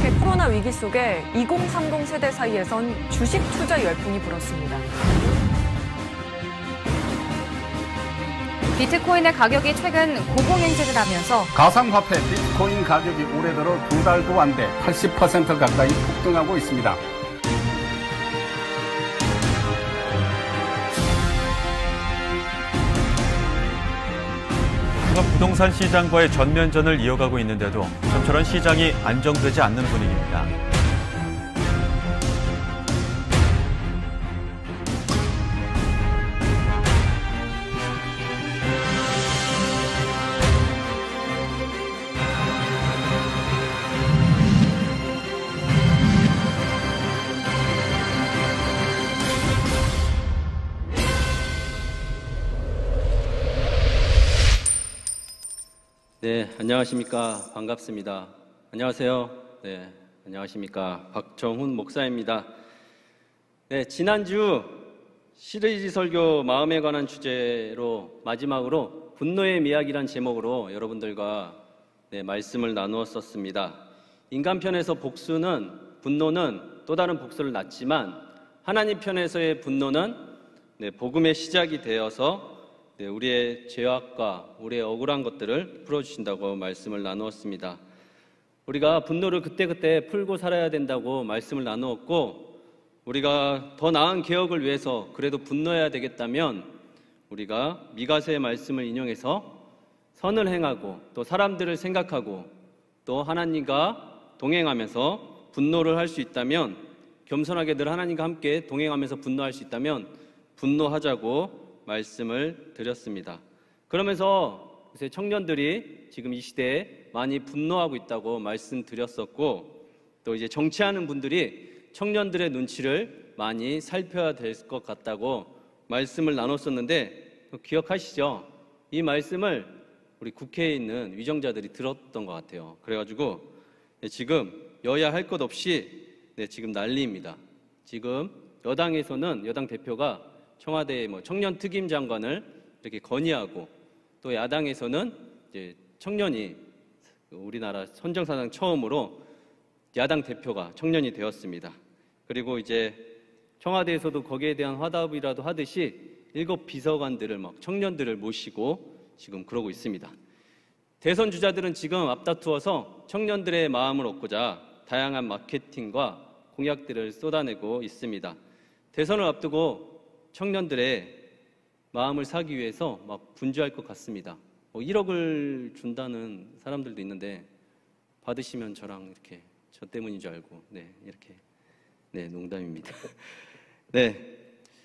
심각하게 코로나 위기 속에 2030 세대 사이에선 주식 투자 열풍이 불었습니다. 비트코인의 가격이 최근 고공행진을 하면서 가상화폐 비트코인 가격이 올해 들어 2달도 안 돼 80% 가까이 폭등하고 있습니다. 부동산 시장과의 전면전을 이어가고 있는데도 좀처럼 시장이 안정되지 않는 분위기입니다. 네, 안녕하십니까. 반갑습니다. 안녕하세요. 네, 안녕하십니까. 박정훈 목사입니다. 네, 지난주 시리즈 설교 마음에 관한 주제로 마지막으로 분노의 미학이란 제목으로 여러분들과 말씀을 나누었었습니다. 인간 편에서 분노는 또 다른 복수를 낳지만 하나님 편에서의 분노는 복음의 시작이 되어서 우리의 죄악과 우리의 억울한 것들을 풀어주신다고 말씀을 나누었습니다. 우리가 분노를 그때그때 풀고 살아야 된다고 말씀을 나누었고, 우리가 더 나은 개혁을 위해서 그래도 분노해야 되겠다면 우리가 미가서의 말씀을 인용해서 선을 행하고 또 사람들을 생각하고 또 하나님과 동행하면서 분노를 할 수 있다면, 겸손하게 늘 하나님과 함께 동행하면서 분노할 수 있다면 분노하자고 말씀을 드렸습니다. 그러면서 요새 청년들이 지금 이 시대에 많이 분노하고 있다고 말씀드렸었고, 또 이제 정치하는 분들이 청년들의 눈치를 많이 살펴야 될 것 같다고 말씀을 나눴었는데, 기억하시죠? 이 말씀을 우리 국회에 있는 위정자들이 들었던 것 같아요. 그래가지고 지금 여야 할 것 없이 지금 난리입니다. 지금 여당 대표가 청와대 청년 특임 장관을 이렇게 건의하고, 또 야당에서는 이제 청년이 우리나라 선정사상 처음으로 야당 대표가 청년이 되었습니다. 그리고 이제 청와대에서도 거기에 대한 화답이라도 하듯이 7 비서관들을 청년들을 모시고 지금 그러고 있습니다. 대선 주자들은 지금 앞다투어서 청년들의 마음을 얻고자 다양한 마케팅과 공약들을 쏟아내고 있습니다. 대선을 앞두고 청년들의 마음을 사기 위해서 분주할 것 같습니다. 1억을 준다는 사람들도 있는데, 받으시면 저랑 이렇게 저 때문인 줄 알고 이렇게 농담입니다.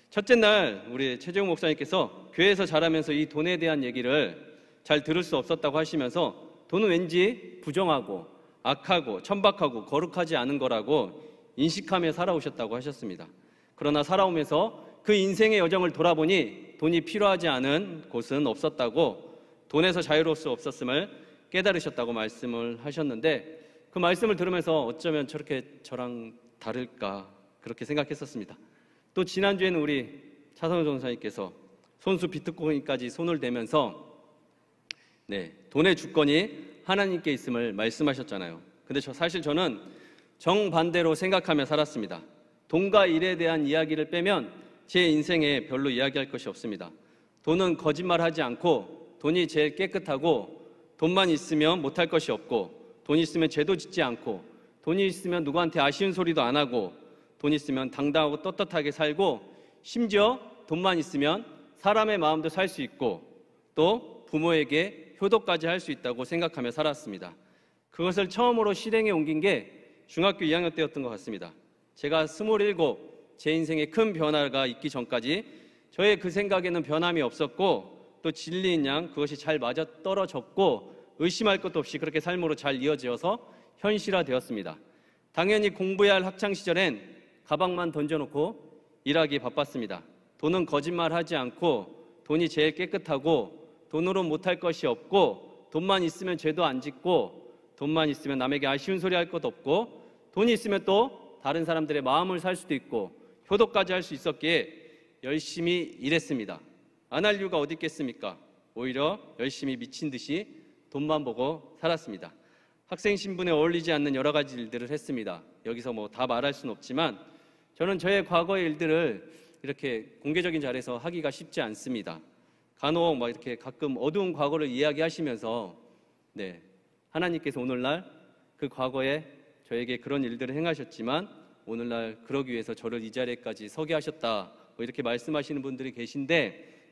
첫째 날 우리 최재웅 목사님께서 교회에서 자라면서 이 돈에 대한 얘기를 잘 들을 수 없었다고 하시면서, 돈은 왠지 부정하고 악하고 천박하고 거룩하지 않은 거라고 인식하며 살아오셨다고 하셨습니다. 그러나 살아오면서 그 인생의 여정을 돌아보니 돈이 필요하지 않은 곳은 없었다고, 돈에서 자유로울 수 없었음을 깨달으셨다고 말씀을 하셨는데, 그 말씀을 들으면서 어쩌면 저렇게 저랑 다를까 그렇게 생각했었습니다. 또 지난주에는 우리 차성호 전사님께서 손수 비트코인까지 손을 대면서 돈의 주권이 하나님께 있음을 말씀하셨잖아요. 근데 사실 저는 정반대로 생각하며 살았습니다. 돈과 일에 대한 이야기를 빼면 제 인생에 별로 이야기할 것이 없습니다. 돈은 거짓말하지 않고, 돈이 제일 깨끗하고, 돈만 있으면 못할 것이 없고, 돈 있으면 죄도 짓지 않고, 돈이 있으면 누구한테 아쉬운 소리도 안 하고, 돈 있으면 당당하고 떳떳하게 살고, 심지어 돈만 있으면 사람의 마음도 살 수 있고, 또 부모에게 효도까지 할 수 있다고 생각하며 살았습니다. 그것을 처음으로 실행에 옮긴 게 중학교 2학년 때였던 것 같습니다. 제가 27, 제 인생에 큰 변화가 있기 전까지 저의 그 생각에는 변함이 없었고, 또 진리인 양 그것이 잘 맞아떨어졌고, 의심할 것도 없이 그렇게 삶으로 잘 이어져서 현실화되었습니다. 당연히 공부해야 할 학창시절엔 가방만 던져놓고 일하기 바빴습니다. 돈은 거짓말하지 않고, 돈이 제일 깨끗하고, 돈으로 못할 것이 없고, 돈만 있으면 죄도 안 짓고, 돈만 있으면 남에게 아쉬운 소리 할 것도 없고, 돈이 있으면 또 다른 사람들의 마음을 살 수도 있고 효도까지 할 수 있었기에 열심히 일했습니다. 안 할 이유가 어디 있겠습니까? 오히려 열심히 미친 듯이 돈만 보고 살았습니다. 학생 신분에 어울리지 않는 여러 가지 일들을 했습니다. 여기서 뭐 다 말할 수는 없지만 저는 저의 과거의 일들을 이렇게 공개적인 자리에서 하기가 쉽지 않습니다. 간혹 막 이렇게 가끔 어두운 과거를 이야기하시면서 하나님께서 오늘날 그 과거에 저에게 그런 일들을 행하셨지만 오늘날 그러기 위해서 저를 이 자리에까지 서게 하셨다, 뭐 이렇게 말씀하시는 분들이 계신데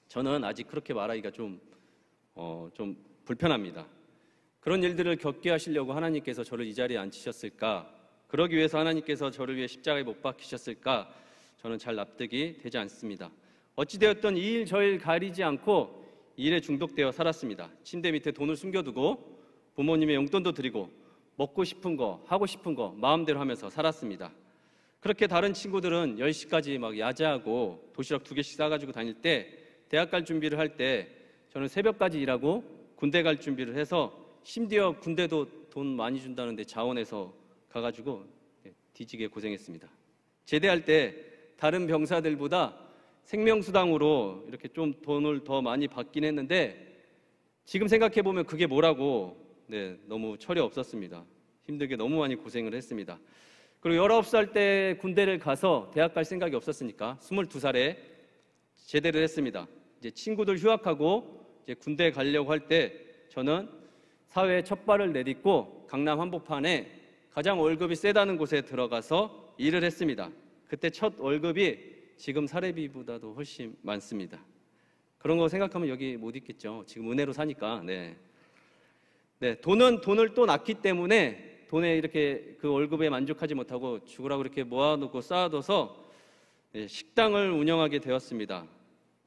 저는 아직 그렇게 말하기가 좀 불편합니다. 그런 일들을 겪게 하시려고 하나님께서 저를 이 자리에 앉히셨을까? 그러기 위해서 하나님께서 저를 위해 십자가에 못 박히셨을까? 저는 잘 납득이 되지 않습니다. 어찌되었든 이 일 저 일 가리지 않고 이 일에 중독되어 살았습니다. 침대 밑에 돈을 숨겨두고 부모님의 용돈도 드리고 먹고 싶은 거, 하고 싶은 거 마음대로 하면서 살았습니다. 그렇게 다른 친구들은 10시까지 막 야자하고 도시락 2개씩 싸가지고 다닐 때, 대학 갈 준비를 할 때 저는 새벽까지 일하고 군대 갈 준비를 해서 심지어 군대도 돈 많이 준다는데 자원해서 가가지고 뒤지게 고생했습니다. 제대할 때 다른 병사들보다 생명수당으로 이렇게 좀 돈을 더 많이 받긴 했는데 지금 생각해보면 그게 뭐라고 너무 철이 없었습니다. 힘들게 너무 많이 고생을 했습니다. 그리고 19살 때 군대를 가서 대학 갈 생각이 없었으니까 22살에 제대를 했습니다. 이제 친구들 휴학하고 이제 군대 가려고 할 때 저는 사회에 첫 발을 내딛고 강남 한복판에 가장 월급이 세다는 곳에 들어가서 일을 했습니다. 그때 첫 월급이 지금 사례비보다도 훨씬 많습니다. 그런 거 생각하면 여기 못 있겠죠. 지금 은혜로 사니까. 돈은 돈을 또 낳기 때문에 돈에 이렇게 그 월급에 만족하지 못하고 죽으라고 이렇게 모아놓고 쌓아둬서 식당을 운영하게 되었습니다.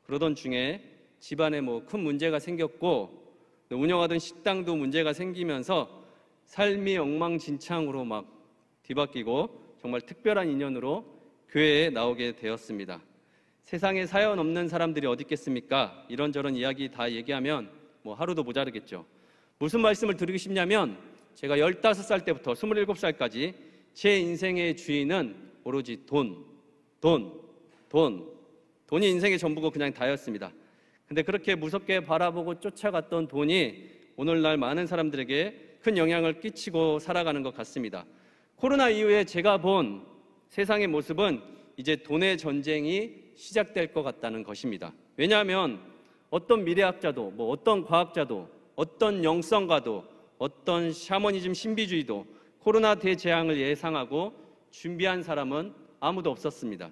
그러던 중에 집안에 뭐 큰 문제가 생겼고 운영하던 식당도 문제가 생기면서 삶이 엉망진창으로 막 뒤바뀌고 정말 특별한 인연으로 교회에 나오게 되었습니다. 세상에 사연 없는 사람들이 어디 있겠습니까? 이런저런 이야기 다 얘기하면 뭐 하루도 모자르겠죠. 무슨 말씀을 드리고 싶냐면 제가 15살 때부터 27살까지 제 인생의 주인은 오로지 돈이 인생의 전부고 그냥 다였습니다. 근데 그렇게 무섭게 바라보고 쫓아갔던 돈이 오늘날 많은 사람들에게 큰 영향을 끼치고 살아가는 것 같습니다. 코로나 이후에 제가 본 세상의 모습은 이제 돈의 전쟁이 시작될 것 같다는 것입니다. 왜냐하면 어떤 미래학자도 뭐 어떤 과학자도 어떤 영성가도 어떤 샤머니즘 신비주의도 코로나 대재앙을 예상하고 준비한 사람은 아무도 없었습니다.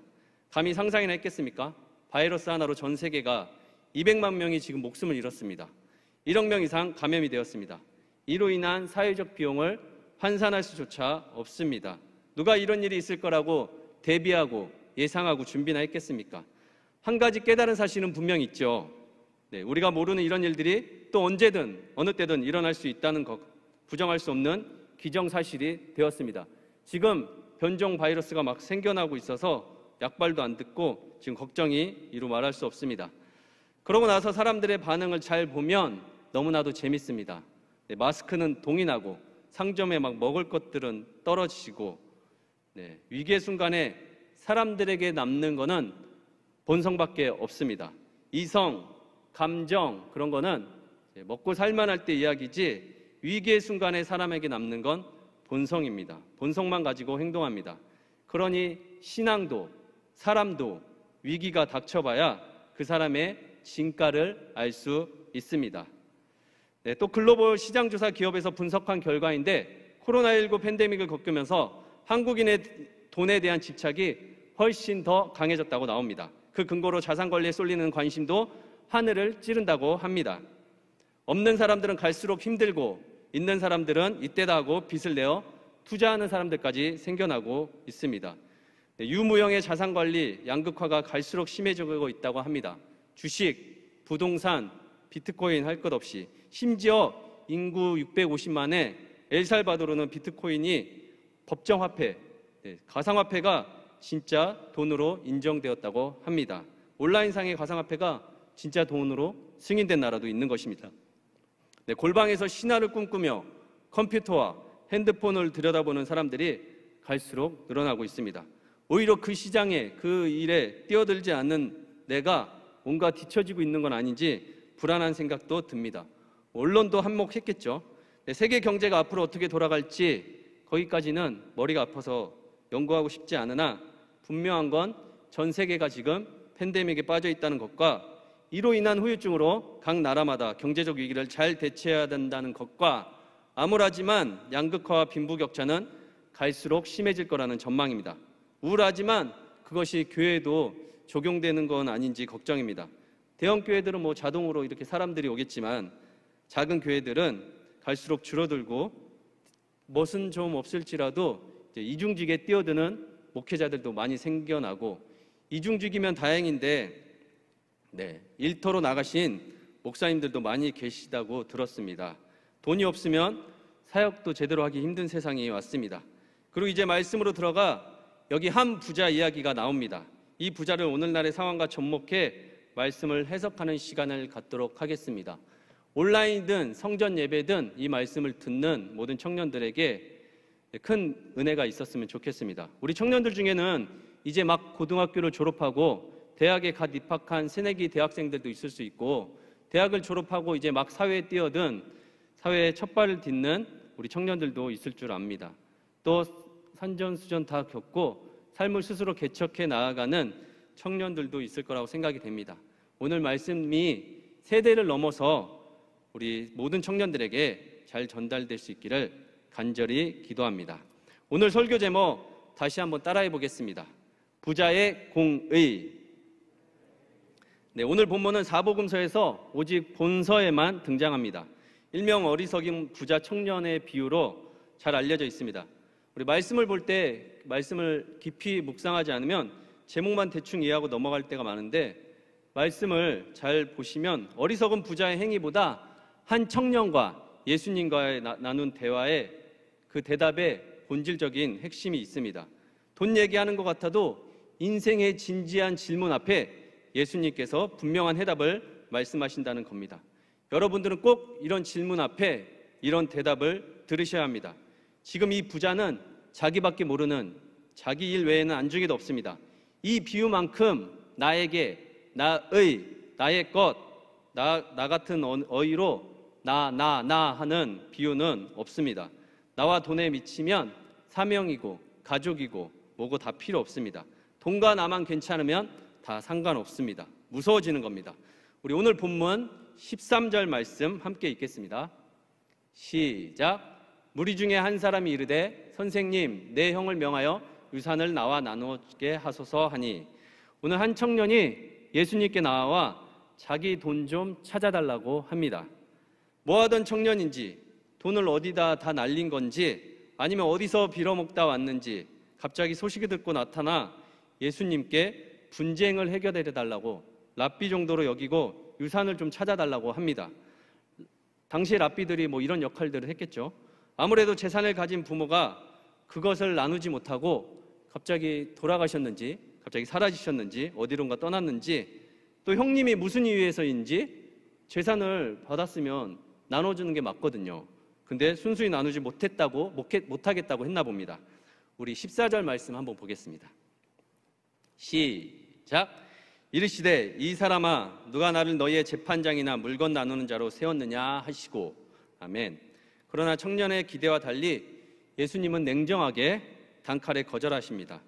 감히 상상이나 했겠습니까? 바이러스 하나로 전 세계가 200만 명이 지금 목숨을 잃었습니다. 1억 명 이상 감염이 되었습니다. 이로 인한 사회적 비용을 환산할 수조차 없습니다. 누가 이런 일이 있을 거라고 대비하고 예상하고 준비나 했겠습니까? 한 가지 깨달은 사실은 분명히 있죠. 우리가 모르는 이런 일들이 또 언제든 어느 때든 일어날 수 있다는 것, 부정할 수 없는 기정사실이 되었습니다. 지금 변종 바이러스가 막 생겨나고 있어서 약발도 안 듣고 지금 걱정이 이루 말할 수 없습니다. 그러고 나서 사람들의 반응을 잘 보면 너무나도 재밌습니다. 마스크는 동인하고 상점에 막 먹을 것들은 떨어지고 위기의 순간에 사람들에게 남는 거는 본성밖에 없습니다. 이성, 감정 그런 거는 먹고 살만할 때 이야기지 위기의 순간에 사람에게 남는 건 본성입니다. 본성만 가지고 행동합니다. 그러니 신앙도 사람도 위기가 닥쳐봐야 그 사람의 진가를 알 수 있습니다. 또 글로벌 시장조사 기업에서 분석한 결과인데 코로나19 팬데믹을 겪으면서 한국인의 돈에 대한 집착이 훨씬 더 강해졌다고 나옵니다. 그 근거로 자산관리에 쏠리는 관심도 하늘을 찌른다고 합니다. 없는 사람들은 갈수록 힘들고 있는 사람들은 이때다 하고 빚을 내어 투자하는 사람들까지 생겨나고 있습니다. 유무형의 자산관리 양극화가 갈수록 심해지고 있다고 합니다. 주식, 부동산, 비트코인 할 것 없이 심지어 인구 650만의 엘살바도르는 비트코인이 법정화폐, 가상화폐가 진짜 돈으로 인정되었다고 합니다. 온라인상의 가상화폐가 진짜 돈으로 승인된 나라도 있는 것입니다. 골방에서 신화를 꿈꾸며 컴퓨터와 핸드폰을 들여다보는 사람들이 갈수록 늘어나고 있습니다. 오히려 그 시장에 그 일에 뛰어들지 않는 내가 뭔가 뒤처지고 있는 건 아닌지 불안한 생각도 듭니다. 언론도 한몫했겠죠. 세계 경제가 앞으로 어떻게 돌아갈지 거기까지는 머리가 아파서 연구하고 싶지 않으나 분명한 건 전 세계가 지금 팬데믹에 빠져 있다는 것과 이로 인한 후유증으로 각 나라마다 경제적 위기를 잘 대처해야 된다는 것과 암울하지만 양극화와 빈부격차는 갈수록 심해질 거라는 전망입니다. 우울하지만 그것이 교회에도 적용되는 건 아닌지 걱정입니다. 대형 교회들은 뭐 자동으로 이렇게 사람들이 오겠지만 작은 교회들은 갈수록 줄어들고 멋은 좀 없을지라도 이제 이중직에 뛰어드는 목회자들도 많이 생겨나고, 이중직이면 다행인데 일터로 나가신 목사님들도 많이 계시다고 들었습니다. 돈이 없으면 사역도 제대로 하기 힘든 세상이 왔습니다. 그리고 이제 말씀으로 들어가 여기 한 부자 이야기가 나옵니다. 이 부자를 오늘날의 상황과 접목해 말씀을 해석하는 시간을 갖도록 하겠습니다. 온라인이든 성전 예배든 이 말씀을 듣는 모든 청년들에게 큰 은혜가 있었으면 좋겠습니다. 우리 청년들 중에는 이제 막 고등학교를 졸업하고 대학에 갓 입학한 새내기 대학생들도 있을 수 있고, 대학을 졸업하고 이제 막 사회에 뛰어든 사회에 첫 발을 딛는 우리 청년들도 있을 줄 압니다. 또 산전수전 다 겪고 삶을 스스로 개척해 나아가는 청년들도 있을 거라고 생각이 됩니다. 오늘 말씀이 세대를 넘어서 우리 모든 청년들에게 잘 전달될 수 있기를 간절히 기도합니다. 오늘 설교 제목 다시 한번 따라해 보겠습니다. 부자의 공의. 오늘 본문은 사복음서에서 오직 본서에만 등장합니다. 일명 어리석인 부자 청년의 비유로 잘 알려져 있습니다. 우리 말씀을 볼 때 말씀을 깊이 묵상하지 않으면 제목만 대충 이해하고 넘어갈 때가 많은데, 말씀을 잘 보시면 어리석은 부자의 행위보다 한 청년과 예수님과의 나눈 대화에 그 대답에 본질적인 핵심이 있습니다. 돈 얘기하는 것 같아도 인생의 진지한 질문 앞에 예수님께서 분명한 해답을 말씀하신다는 겁니다. 여러분들은 꼭 이런 질문 앞에 이런 대답을 들으셔야 합니다. 지금 이 부자는 자기밖에 모르는, 자기 일 외에는 안중에도 없습니다. 이 비유만큼 나에게, 나의 것, 나 같은 어휘로 나 하는 비유는 없습니다. 나와 돈에 미치면 사명이고 가족이고 뭐고 다 필요 없습니다. 돈과 나만 괜찮으면 다 상관없습니다. 무서워지는 겁니다. 우리 오늘 본문 13절 말씀 함께 읽겠습니다. 시작. 무리 중에 한 사람이 이르되 선생님, 내 형을 명하여 유산을 나와 나누게 하소서 하니, 오늘 한 청년이 예수님께 나와 자기 돈 좀 찾아달라고 합니다. 뭐하던 청년인지, 돈을 어디다 다 날린 건지, 아니면 어디서 빌어먹다 왔는지 갑자기 소식을 듣고 나타나 예수님께 분쟁을 해결해 달라고, 랍비 정도로 여기고 유산을 좀 찾아달라고 합니다. 당시의 랍비들이 뭐 이런 역할들을 했겠죠. 아무래도 재산을 가진 부모가 그것을 나누지 못하고 갑자기 돌아가셨는지, 갑자기 사라지셨는지, 어디론가 떠났는지, 또 형님이 무슨 이유에서인지 재산을 받았으면 나눠주는 게 맞거든요. 근데 순수히 나누지 못하겠다고 했나 봅니다. 우리 14절 말씀 한번 보겠습니다. 시작. 이르시되 이 사람아, 누가 나를 너희의 재판장이나 물건 나누는 자로 세웠느냐 하시고. 아멘. 그러나 청년의 기대와 달리 예수님은 냉정하게 단칼에 거절하십니다.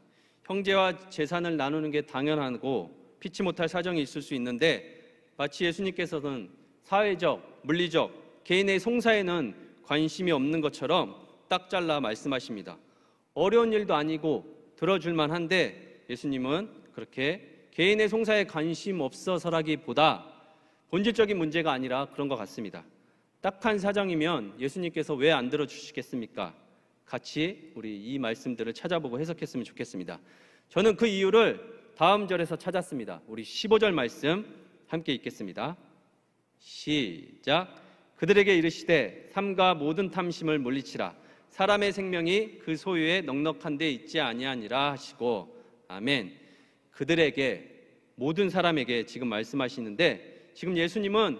형제와 재산을 나누는 게 당연하고 피치 못할 사정이 있을 수 있는데, 마치 예수님께서는 사회적, 물리적, 개인의 송사에는 관심이 없는 것처럼 딱 잘라 말씀하십니다. 어려운 일도 아니고 들어줄만 한데 예수님은 그렇게 개인의 송사에 관심 없어서라기보다 본질적인 문제가 아니라 그런 것 같습니다. 딱한 사정이면 예수님께서 왜 안 들어주시겠습니까? 같이 우리 이 말씀들을 찾아보고 해석했으면 좋겠습니다. 저는 그 이유를 다음 절에서 찾았습니다. 우리 15절 말씀 함께 읽겠습니다. 시작. 그들에게 이르시되 삼가 모든 탐심을 물리치라. 사람의 생명이 그 소유에 넉넉한 데 있지 아니하니라 하시고. 아멘. 그들에게, 모든 사람에게 지금 말씀하시는데, 지금 예수님은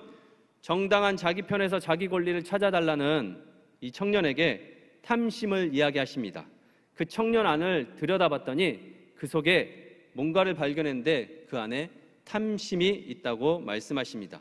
정당한 자기 편에서 자기 권리를 찾아달라는 이 청년에게 탐심을 이야기하십니다. 그 청년 안을 들여다봤더니 그 속에 뭔가를 발견했는데 그 안에 탐심이 있다고 말씀하십니다.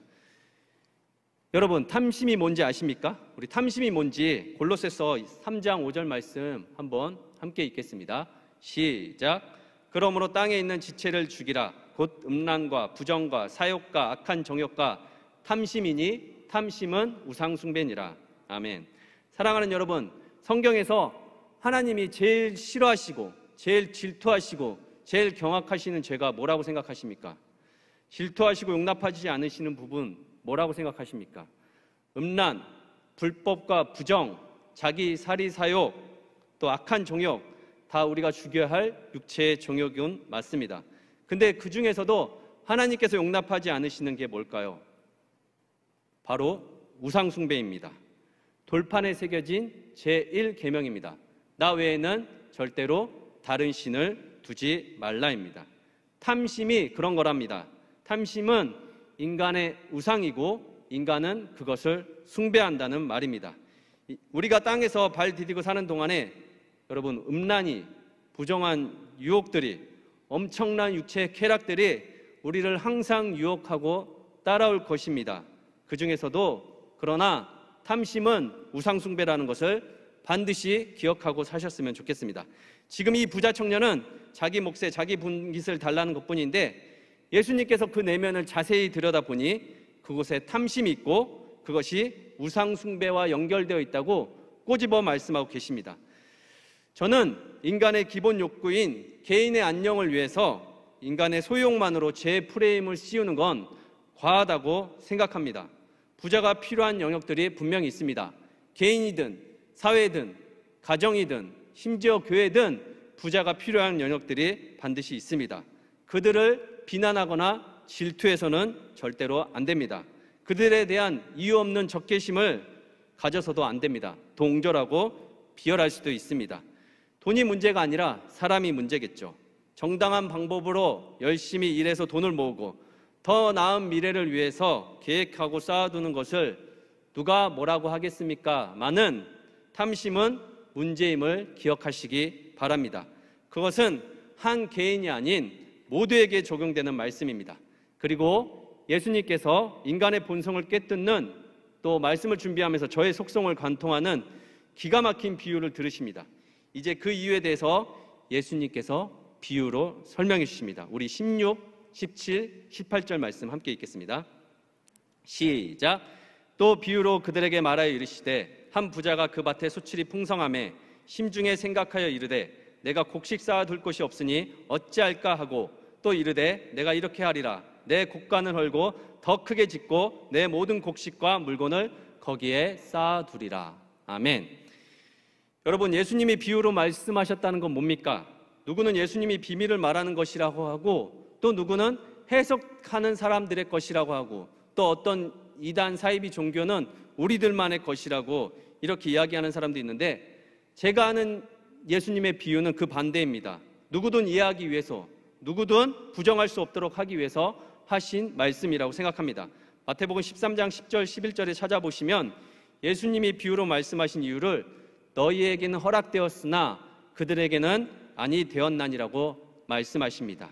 여러분, 탐심이 뭔지 아십니까? 우리 탐심이 뭔지 골로새서 3장 5절 말씀 한번 함께 읽겠습니다. 시작. 그러므로 땅에 있는 지체를 죽이라. 곧 음란과 부정과 사욕과 악한 정욕과 탐심이니 탐심은 우상숭배니라. 아멘. 사랑하는 여러분, 성경에서 하나님이 제일 싫어하시고 제일 질투하시고 제일 경악하시는 죄가 뭐라고 생각하십니까? 질투하시고 용납하지 않으시는 부분 뭐라고 생각하십니까? 음란, 불법과 부정, 자기 사리 사욕, 또 악한 정욕, 다 우리가 죽여야 할 육체의 정욕은 맞습니다. 근데 그 중에서도 하나님께서 용납하지 않으시는 게 뭘까요? 바로 우상숭배입니다. 돌판에 새겨진 제1계명입니다. 나 외에는 절대로 다른 신을 두지 말라입니다. 탐심이 그런 거랍니다. 탐심은 인간의 우상이고 인간은 그것을 숭배한다는 말입니다. 우리가 땅에서 발 디디고 사는 동안에 여러분, 음란이, 부정한 유혹들이, 엄청난 육체의 쾌락들이 우리를 항상 유혹하고 따라올 것입니다. 그 중에서도 그러나 탐심은 우상숭배라는 것을 반드시 기억하고 사셨으면 좋겠습니다. 지금 이 부자 청년은 자기 몫에 자기 분깃을 달라는 것뿐인데 예수님께서 그 내면을 자세히 들여다보니 그곳에 탐심이 있고 그것이 우상숭배와 연결되어 있다고 꼬집어 말씀하고 계십니다. 저는 인간의 기본 욕구인 개인의 안녕을 위해서 인간의 소유욕만으로 제 프레임을 씌우는 건 과하다고 생각합니다. 부자가 필요한 영역들이 분명히 있습니다. 개인이든 사회든 가정이든 심지어 교회든 부자가 필요한 영역들이 반드시 있습니다. 그들을 비난하거나 질투해서는 절대로 안 됩니다. 그들에 대한 이유 없는 적개심을 가져서도 안 됩니다. 동절하고 비열할 수도 있습니다. 돈이 문제가 아니라 사람이 문제겠죠. 정당한 방법으로 열심히 일해서 돈을 모으고 더 나은 미래를 위해서 계획하고 쌓아두는 것을 누가 뭐라고 하겠습니까? 많은 탐심은 문제임을 기억하시기 바랍니다. 그것은 한 개인이 아닌 모두에게 적용되는 말씀입니다. 그리고 예수님께서 인간의 본성을 깨뜯는 또 말씀을 준비하면서 저의 속성을 관통하는 기가 막힌 비유를 들으십니다. 이제 그 이유에 대해서 예수님께서 비유로 설명해 주십니다. 우리 16, 17, 18절 말씀 함께 읽겠습니다. 시작. 또 비유로 그들에게 말하여 이르시되 한 부자가 그 밭에 소출이 풍성하매 심중에 생각하여 이르되 내가 곡식 쌓아둘 곳이 없으니 어찌할까 하고 또 이르되 내가 이렇게 하리라. 내 곡간을 헐고 더 크게 짓고 내 모든 곡식과 물건을 거기에 쌓아두리라. 아멘. 여러분, 예수님이 비유로 말씀하셨다는 건 뭡니까? 누구는 예수님이 비밀을 말하는 것이라고 하고 또 누구는 해석하는 사람들의 것이라고 하고 또 어떤 이단 사이비 종교는 우리들만의 것이라고 이렇게 이야기하는 사람도 있는데 제가 아는 예수님의 비유는 그 반대입니다. 누구든 이해하기 위해서, 누구든 부정할 수 없도록 하기 위해서 하신 말씀이라고 생각합니다. 마태복음 13장 10절 11절에 찾아보시면 예수님이 비유로 말씀하신 이유를 너희에게는 허락되었으나 그들에게는 아니 되었나니라고 말씀하십니다.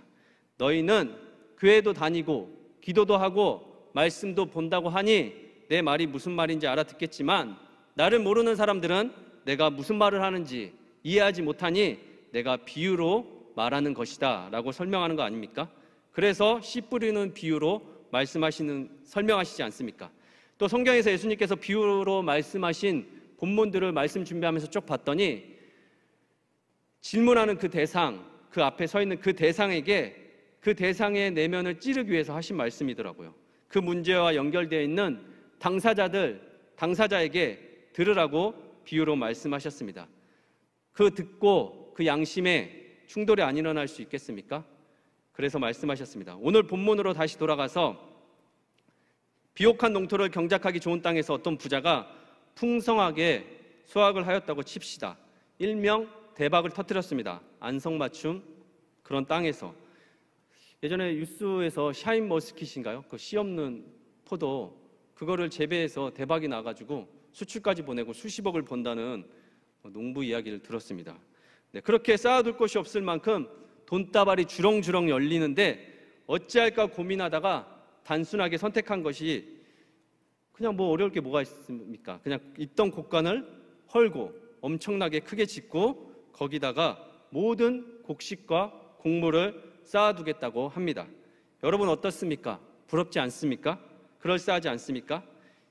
너희는 교회도 다니고 기도도 하고 말씀도 본다고 하니 내 말이 무슨 말인지 알아듣겠지만 나를 모르는 사람들은 내가 무슨 말을 하는지 이해하지 못하니 내가 비유로 말하는 것이다 라고 설명하는 거 아닙니까? 그래서 씨 뿌리는 비유로 설명하시지 않습니까? 또 성경에서 예수님께서 비유로 말씀하신 본문들을 말씀 준비하면서 쭉 봤더니 질문하는 그 대상, 그 앞에 서 있는 그 대상에게 그 대상의 내면을 찌르기 위해서 하신 말씀이더라고요. 그 문제와 연결되어 있는 당사자에게 들으라고 비유로 말씀하셨습니다. 그 듣고 그 양심에 충돌이 안 일어날 수 있겠습니까? 그래서 말씀하셨습니다. 오늘 본문으로 다시 돌아가서 비옥한 농토를 경작하기 좋은 땅에서 어떤 부자가 풍성하게 수확을 하였다고 칩시다. 일명 대박을 터뜨렸습니다. 안성맞춤 그런 땅에서. 예전에 뉴스에서 샤인머스킷인가요? 그 씨 없는 포도 그거를 재배해서 대박이 나가지고 수출까지 보내고 수십억을 번다는 농부 이야기를 들었습니다. 네, 그렇게 쌓아둘 곳이 없을 만큼 돈다발이 주렁주렁 열리는데 어찌할까 고민하다가 단순하게 선택한 것이 그냥 뭐 어려울 게 뭐가 있습니까? 그냥 있던 곡간을 헐고 엄청나게 크게 짓고 거기다가 모든 곡식과 곡물을 쌓아두겠다고 합니다. 여러분 어떻습니까? 부럽지 않습니까? 그럴싸하지 않습니까?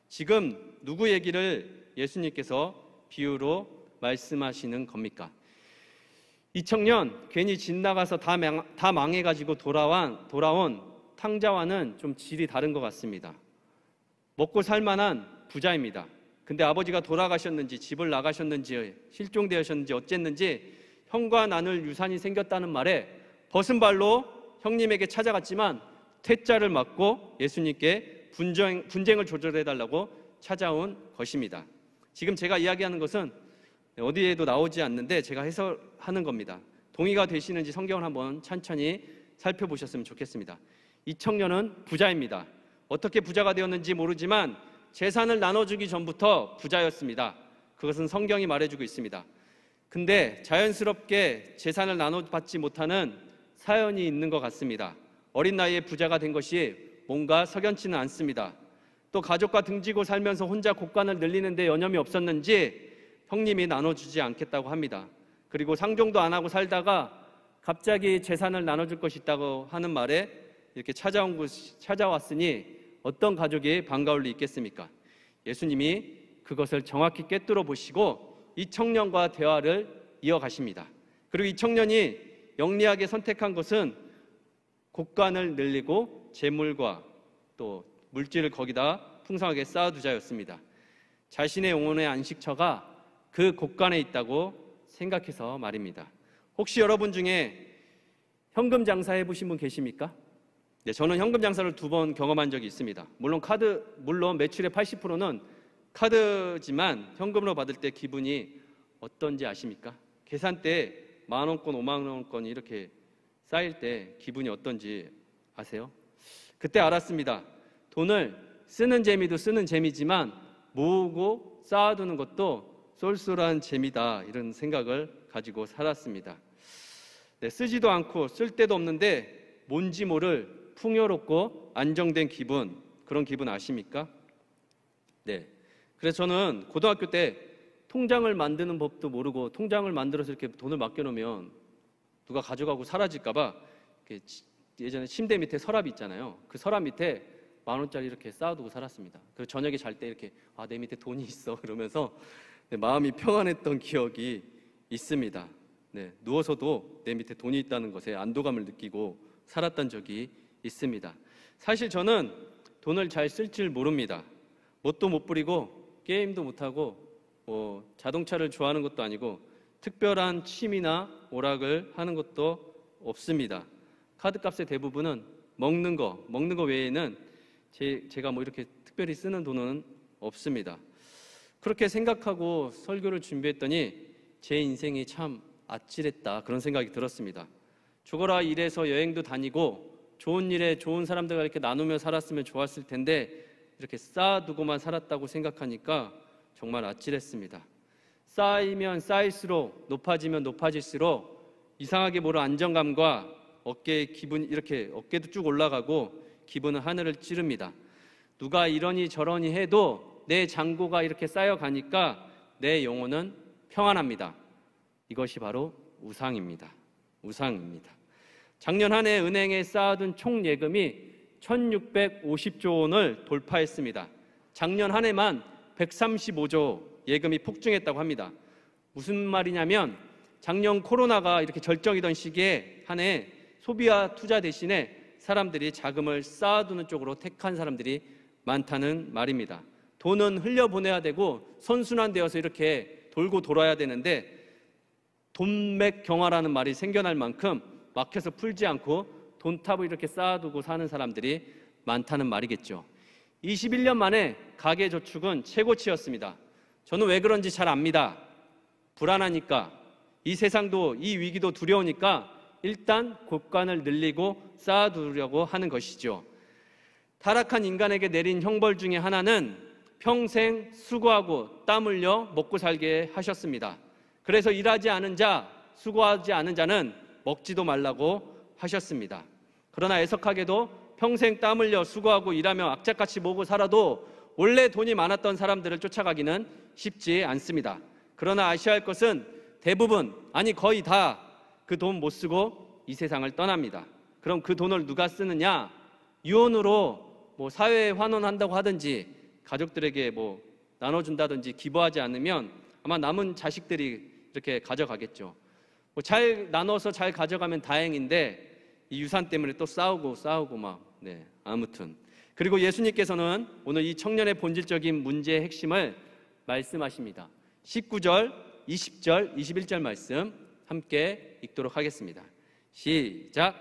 지금 누구 얘기를 예수님께서 비유로 말씀하시는 겁니까? 이 청년 괜히 집 나가서 다 망해가지고 돌아온 탕자와는 좀 질이 다른 것 같습니다. 먹고 살만한 부자입니다. 근데 아버지가 돌아가셨는지 집을 나가셨는지 실종되셨는지 어쨌는지 형과 나눌 유산이 생겼다는 말에 벗은 발로 형님에게 찾아갔지만 퇴짜를 맞고 예수님께 분쟁을 조절해달라고 찾아온 것입니다. 지금 제가 이야기하는 것은 어디에도 나오지 않는데 제가 해설하는 겁니다. 동의가 되시는지 성경을 한번 천천히 살펴보셨으면 좋겠습니다. 이 청년은 부자입니다. 어떻게 부자가 되었는지 모르지만 재산을 나눠주기 전부터 부자였습니다. 그것은 성경이 말해주고 있습니다. 근데 자연스럽게 재산을 나눠받지 못하는 사연이 있는 것 같습니다. 어린 나이에 부자가 된 것이 뭔가 석연치는 않습니다. 또 가족과 등지고 살면서 혼자 곡간을 늘리는데 여념이 없었는지 형님이 나눠주지 않겠다고 합니다. 그리고 상종도 안 하고 살다가 갑자기 재산을 나눠줄 것이 있다고 하는 말에 이렇게 찾아왔으니 어떤 가족이 반가울 리 있겠습니까? 예수님이 그것을 정확히 꿰뚫어 보시고 이 청년과 대화를 이어가십니다. 그리고 이 청년이 영리하게 선택한 것은 곡간을 늘리고 재물과 또 물질을 거기다 풍성하게 쌓아두자였습니다. 자신의 영혼의 안식처가 그 곡간에 있다고 생각해서 말입니다. 혹시 여러분 중에 현금 장사 해보신 분 계십니까? 네, 저는 현금 장사를 2번 경험한 적이 있습니다. 물론 매출의 80%는 카드지만 현금으로 받을 때 기분이 어떤지 아십니까? 계산대에 10,000원권, 50,000원권이 이렇게 쌓일 때 기분이 어떤지 아세요? 그때 알았습니다. 돈을 쓰는 재미도 쓰는 재미지만 모으고 쌓아두는 것도 쏠쏠한 재미다, 이런 생각을 가지고 살았습니다. 네, 쓰지도 않고 쓸 데도 없는데 뭔지 모를 풍요롭고 안정된 기분, 그런 기분 아십니까? 네. 그래서 저는 고등학교 때 통장을 만드는 법도 모르고 통장을 만들어서 이렇게 돈을 맡겨놓으면 누가 가져가고 사라질까봐 예전에 침대 밑에 서랍이 있잖아요. 그 서랍 밑에 10,000원짜리 이렇게 쌓아두고 살았습니다. 그리고 저녁에 잘 때 이렇게 내 밑에 돈이 있어 그러면서 마음이 평안했던 기억이 있습니다. 네, 누워서도 내 밑에 돈이 있다는 것에 안도감을 느끼고 살았던 적이 있습니다. 사실 저는 돈을 잘 쓸 줄 모릅니다. 뭣도 못 부리고 게임도 못하고 자동차를 좋아하는 것도 아니고 특별한 취미나 오락을 하는 것도 없습니다. 카드값의 대부분은 먹는 거 외에는 제가 뭐 이렇게 특별히 쓰는 돈은 없습니다. 그렇게 생각하고 설교를 준비했더니 제 인생이 참 아찔했다, 그런 생각이 들었습니다. 죽어라 일해서 여행도 다니고 좋은 일에 좋은 사람들과 이렇게 나누며 살았으면 좋았을 텐데 이렇게 쌓아두고만 살았다고 생각하니까 정말 아찔했습니다. 쌓이면 쌓일수록, 높아지면 높아질수록 이상하게 모른 안정감과 어깨도 쭉 올라가고 기분은 하늘을 찌릅니다. 누가 이러니 저러니 해도 내 잔고가 이렇게 쌓여가니까 내 영혼은 평안합니다. 이것이 바로 우상입니다. 작년 한 해 은행에 쌓아둔 총 예금이 1,650조 원을 돌파했습니다. 작년 한 해만 135조 예금이 폭증했다고 합니다. 무슨 말이냐면 작년 코로나가 이렇게 절정이던 시기에 한 해 소비와 투자 대신에 사람들이 자금을 쌓아두는 쪽으로 택한 사람들이 많다는 말입니다. 돈은 흘려보내야 되고 선순환되어서 이렇게 돌고 돌아야 되는데 돈맥경화라는 말이 생겨날 만큼 막혀서 풀지 않고 돈탑을 이렇게 쌓아두고 사는 사람들이 많다는 말이겠죠. 21년 만에 가계저축은 최고치였습니다. 저는 왜 그런지 잘 압니다. 불안하니까, 이 세상도 이 위기도 두려우니까 일단 곡간을 늘리고 쌓아두려고 하는 것이죠. 타락한 인간에게 내린 형벌 중에 하나는 평생 수고하고 땀 흘려 먹고 살게 하셨습니다. 그래서 일하지 않은 자, 수고하지 않은 자는 먹지도 말라고 하셨습니다. 그러나 애석하게도 평생 땀 흘려 수고하고 일하며 악착같이 모고 살아도 원래 돈이 많았던 사람들을 쫓아가기는 쉽지 않습니다. 그러나 아셔야 할 것은 대부분, 아니 거의 다 그 돈 못 쓰고 이 세상을 떠납니다. 그럼 그 돈을 누가 쓰느냐? 유언으로 뭐 사회에 환원한다고 하든지 가족들에게 뭐 나눠준다든지 기부하지 않으면 아마 남은 자식들이 이렇게 가져가겠죠. 뭐 잘 나눠서 잘 가져가면 다행인데 이 유산 때문에 또 싸우고 막 아무튼. 그리고 예수님께서는 오늘 이 청년의 본질적인 문제의 핵심을 말씀하십니다. 19절, 20절, 21절 말씀 함께 읽도록 하겠습니다. 시작.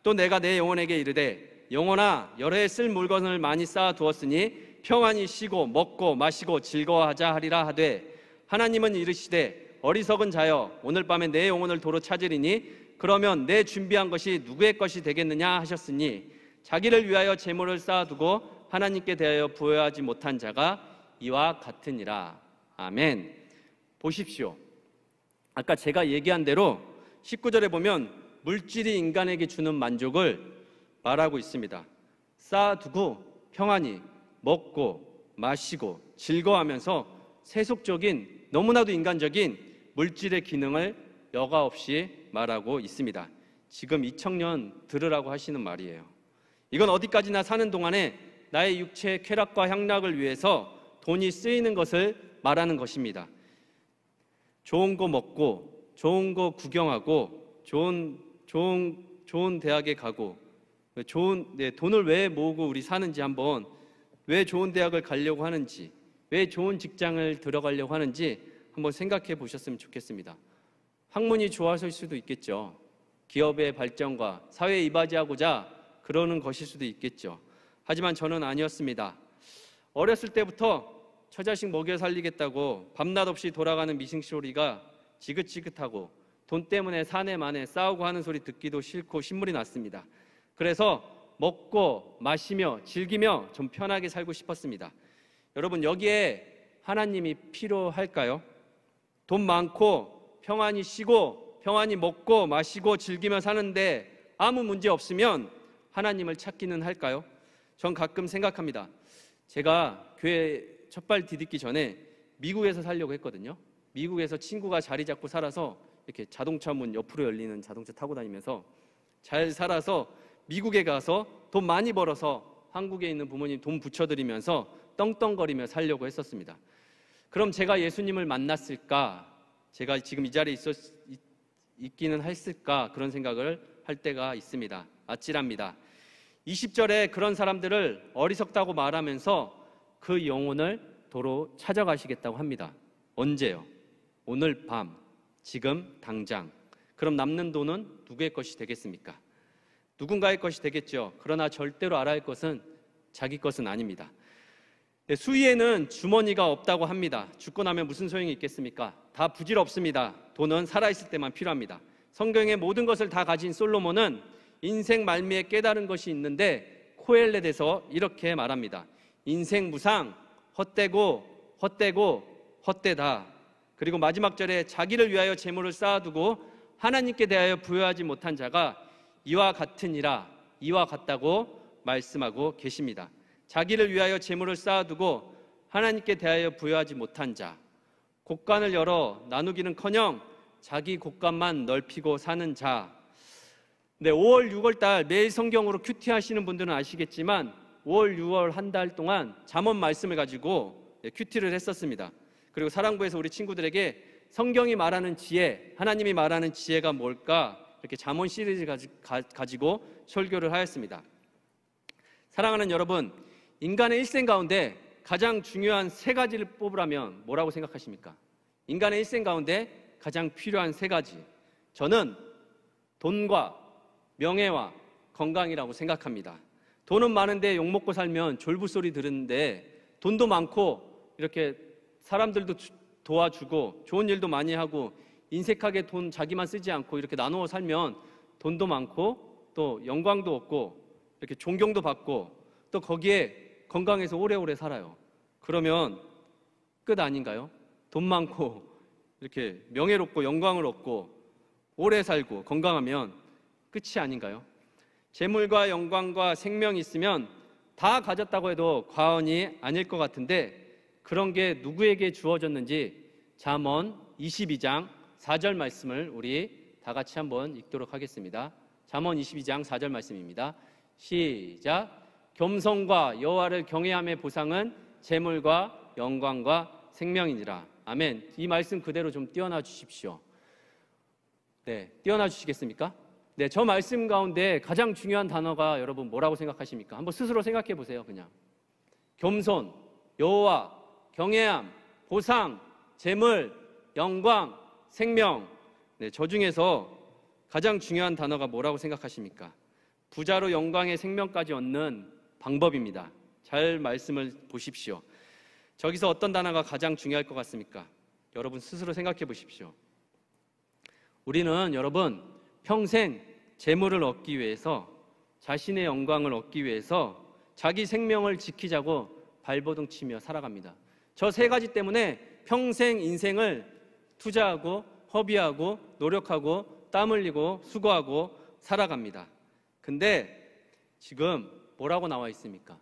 또 내가 내 영혼에게 이르되 영혼아 여러 해 쓸 물건을 많이 쌓아 두었으니 평안히 쉬고 먹고 마시고 즐거워하자 하리라 하되 하나님은 이르시되 어리석은 자여 오늘 밤에 내 영혼을 도로 찾으리니 그러면 내 준비한 것이 누구의 것이 되겠느냐 하셨으니 자기를 위하여 재물을 쌓아두고 하나님께 대하여 부여하지 못한 자가 이와 같으니라. 아멘. 보십시오. 아까 제가 얘기한 대로 19절에 보면 물질이 인간에게 주는 만족을 말하고 있습니다. 쌓아두고 평안히 먹고 마시고 즐거워하면서 세속적인 너무나도 인간적인 물질의 기능을 여과 없이 말하고 있습니다. 지금 이 청년 들으라고 하시는 말이에요. 이건 어디까지나 사는 동안에 나의 육체의 쾌락과 향락을 위해서 돈이 쓰이는 것을 말하는 것입니다. 좋은 거 먹고 좋은 거 구경하고 좋은 대학에 가고 돈을 왜 모으고 우리 사는지 한번 왜 좋은 대학을 가려고 하는지 왜 좋은 직장을 들어가려고 하는지 한번 생각해 보셨으면 좋겠습니다. 학문이 좋아서일 수도 있겠죠. 기업의 발전과 사회에 이바지하고자 그러는 것일 수도 있겠죠. 하지만 저는 아니었습니다. 어렸을 때부터 처자식 먹여 살리겠다고 밤낮 없이 돌아가는 미싱소리가 지긋지긋하고 돈 때문에 사내 만에 싸우고 하는 소리 듣기도 싫고 신물이 났습니다. 그래서 먹고 마시며 즐기며 좀 편하게 살고 싶었습니다. 여러분 여기에 하나님이 필요할까요? 돈 많고 평안히 쉬고 평안히 먹고 마시고 즐기며 사는데 아무 문제 없으면 하나님을 찾기는 할까요? 전 가끔 생각합니다. 제가 교회 첫발 디딛기 전에 미국에서 살려고 했거든요. 미국에서 친구가 자리 잡고 살아서 이렇게 자동차 문 옆으로 열리는 자동차 타고 다니면서 잘 살아서 미국에 가서 돈 많이 벌어서 한국에 있는 부모님 돈 붙여드리면서 떵떵거리며 살려고 했었습니다. 그럼 제가 예수님을 만났을까? 제가 지금 이 자리에 있기는 했을까? 그런 생각을 할 때가 있습니다. 아찔합니다. 20절에 그런 사람들을 어리석다고 말하면서 그 영혼을 도로 찾아가시겠다고 합니다. 언제요? 오늘 밤, 지금 당장. 그럼 남는 돈은 누구의 것이 되겠습니까? 누군가의 것이 되겠죠. 그러나 절대로 알아야 할 것은 자기 것은 아닙니다. 수위에는 주머니가 없다고 합니다. 죽고 나면 무슨 소용이 있겠습니까? 다 부질없습니다. 돈은 살아있을 때만 필요합니다. 성경의 모든 것을 다 가진 솔로몬은 인생 말미에 깨달은 것이 있는데 코엘렛에서 이렇게 말합니다. 인생 무상, 헛되고 헛되다. 그리고 마지막 절에 자기를 위하여 재물을 쌓아두고 하나님께 대하여 부여하지 못한 자가 이와 같으니라, 이와 같다고 말씀하고 계십니다. 자기를 위하여 재물을 쌓아두고 하나님께 대하여 부여하지 못한 자, 곳간을 열어 나누기는커녕 자기 곳간만 넓히고 사는 자. 네, 5월, 6월 달 매일 성경으로 큐티 하시는 분들은 아시겠지만 5월, 6월 한 달 동안 잠언 말씀을 가지고 큐티를 했었습니다. 그리고 사랑부에서 우리 친구들에게 성경이 말하는 지혜, 하나님이 말하는 지혜가 뭘까? 이렇게 잠언 시리즈 가지고 설교를 하였습니다. 사랑하는 여러분, 인간의 일생 가운데 가장 중요한 세 가지를 뽑으라면 뭐라고 생각하십니까? 인간의 일생 가운데 가장 필요한 세 가지. 저는 돈과 명예와 건강이라고 생각합니다. 돈은 많은데 욕먹고 살면 졸부소리 들으는데 돈도 많고 이렇게 사람들도 도와주고 좋은 일도 많이 하고 인색하게 돈 자기만 쓰지 않고 이렇게 나누어 살면 돈도 많고 또 영광도 얻고 이렇게 존경도 받고 또 거기에 건강해서 오래오래 살아요. 그러면 끝 아닌가요? 돈 많고 이렇게 명예롭고 영광을 얻고 오래 살고 건강하면 끝이 아닌가요? 재물과 영광과 생명이 있으면 다 가졌다고 해도 과언이 아닐 것 같은데 그런 게 누구에게 주어졌는지 잠언 22장 4절 말씀을 우리 다 같이 한번 읽도록 하겠습니다. 잠언 22장 4절 말씀입니다. 시작. 겸손과 여호와를 경외함의 보상은 재물과 영광과 생명이니라. 아멘. 이 말씀 그대로 좀 띄워놔 주십시오. 네, 띄워놔 주시겠습니까? 네, 저 말씀 가운데 가장 중요한 단어가 여러분 뭐라고 생각하십니까? 한번 스스로 생각해 보세요. 그냥 겸손, 여호와, 경외함, 보상, 재물, 영광, 생명. 네, 저 중에서 가장 중요한 단어가 뭐라고 생각하십니까? 부자로 영광의 생명까지 얻는 방법입니다. 잘 말씀을 보십시오. 저기서 어떤 단어가 가장 중요할 것 같습니까? 여러분 스스로 생각해 보십시오. 우리는 여러분 평생 재물을 얻기 위해서, 자신의 영광을 얻기 위해서 자기 생명을 지키자고 발버둥 치며 살아갑니다. 저 세 가지 때문에 평생 인생을 투자하고 허비하고 노력하고 땀 흘리고 수고하고 살아갑니다. 근데 지금 뭐라고 나와 있습니까?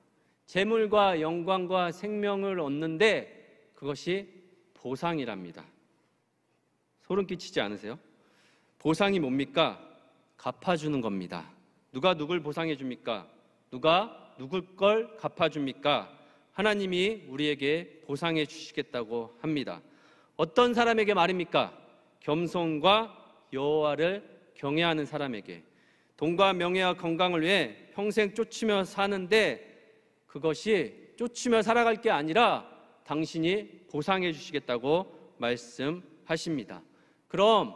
재물과 영광과 생명을 얻는데 그것이 보상이랍니다. 소름 끼치지 않으세요? 보상이 뭡니까? 갚아주는 겁니다. 누가 누굴 보상해 줍니까? 누가 누굴 걸 갚아줍니까? 하나님이 우리에게 보상해 주시겠다고 합니다. 어떤 사람에게 말입니까? 겸손과 여호와를 경외하는 사람에게. 돈과 명예와 건강을 위해 평생 쫓으며 사는데 그것이 쫓으며 살아갈 게 아니라 당신이 보상해 주시겠다고 말씀하십니다. 그럼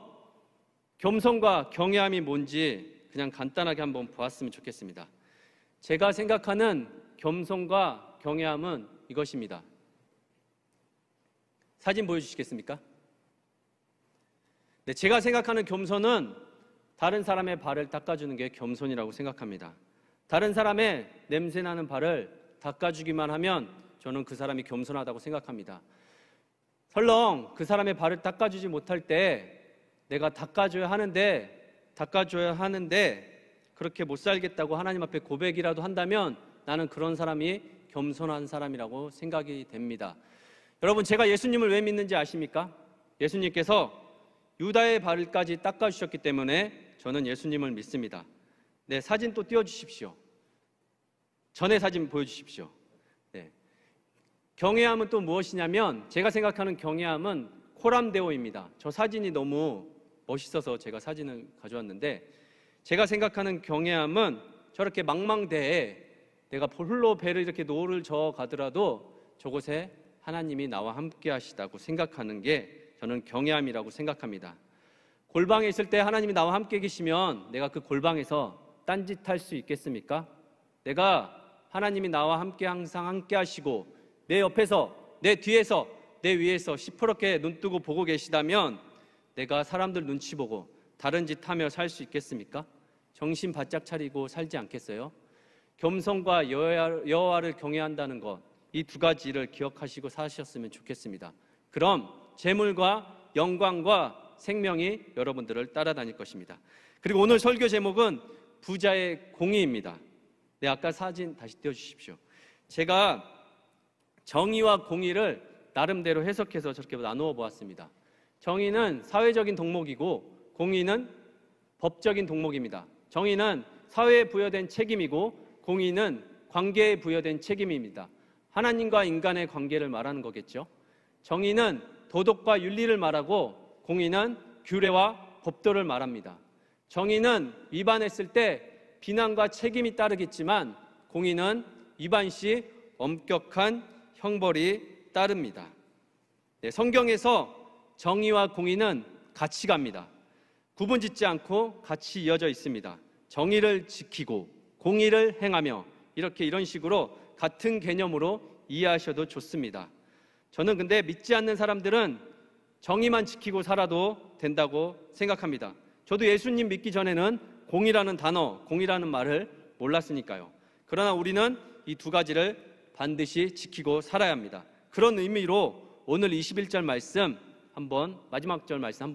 겸손과 경외함이 뭔지 그냥 간단하게 한번 보았으면 좋겠습니다. 제가 생각하는 겸손과 경외함은 이것입니다. 사진 보여주시겠습니까? 네, 제가 생각하는 겸손은 다른 사람의 발을 닦아주는 게 겸손이라고 생각합니다. 다른 사람의 냄새나는 발을 닦아주기만 하면 저는 그 사람이 겸손하다고 생각합니다. 설령 그 사람의 발을 닦아주지 못할 때 내가 닦아줘야 하는데 그렇게 못 살겠다고 하나님 앞에 고백이라도 한다면 나는 그런 사람이 겸손한 사람이라고 생각이 됩니다. 여러분, 제가 예수님을 왜 믿는지 아십니까? 예수님께서 유다의 발까지 닦아주셨기 때문에 저는 예수님을 믿습니다. 네, 사진 또 띄워주십시오. 전의 사진 보여주십시오. 네. 경외함은 또 무엇이냐면 제가 생각하는 경외함은 코람데오입니다. 저 사진이 너무 멋있어서 제가 사진을 가져왔는데 제가 생각하는 경외함은 저렇게 망망대해에 내가 홀로 배를 이렇게 노를 저어 가더라도 저곳에 하나님이 나와 함께 하시다고 생각하는 게 저는 경외함이라고 생각합니다. 골방에 있을 때 하나님이 나와 함께 계시면 내가 그 골방에서 딴짓할 수 있겠습니까? 내가 하나님이 나와 함께 항상 함께 하시고 내 옆에서, 내 뒤에서, 내 위에서 시퍼렇게 눈 뜨고 보고 계시다면 내가 사람들 눈치 보고 다른 짓 하며 살 수 있겠습니까? 정신 바짝 차리고 살지 않겠어요? 겸손과 여호와를 경외한다는 것, 이 두 가지를 기억하시고 사셨으면 좋겠습니다. 그럼 재물과 영광과 생명이 여러분들을 따라다닐 것입니다. 그리고 오늘 설교 제목은 부자의 공의입니다. 네, 아까 사진 다시 띄워주십시오. 제가 정의와 공의를 나름대로 해석해서 저렇게 나누어 보았습니다. 정의는 사회적인 덕목이고 공의는 법적인 덕목입니다. 정의는 사회에 부여된 책임이고 공의는 관계에 부여된 책임입니다. 하나님과 인간의 관계를 말하는 거겠죠. 정의는 도덕과 윤리를 말하고 공의는 규례와 법도를 말합니다. 정의는 위반했을 때 비난과 책임이 따르겠지만 공의는 위반 시 엄격한 형벌이 따릅니다. 네, 성경에서 정의와 공의는 같이 갑니다. 구분짓지 않고 같이 이어져 있습니다. 정의를 지키고 공의를 행하며 이런 식으로 같은 개념으로 이해하셔도 좋습니다. 저는 근데 믿지 않는 사람들은 정의만 지키고 살아도 된다고 생각합니다. 저도 예수님 믿기 전에는 공의라는 단어, 공의라는 말을 몰랐으니까요. 그러나 우리는 이 두 가지를 반드시 지키고 살아야 합니다. 그런 의미로 오늘 21절 말씀 마지막 절 말씀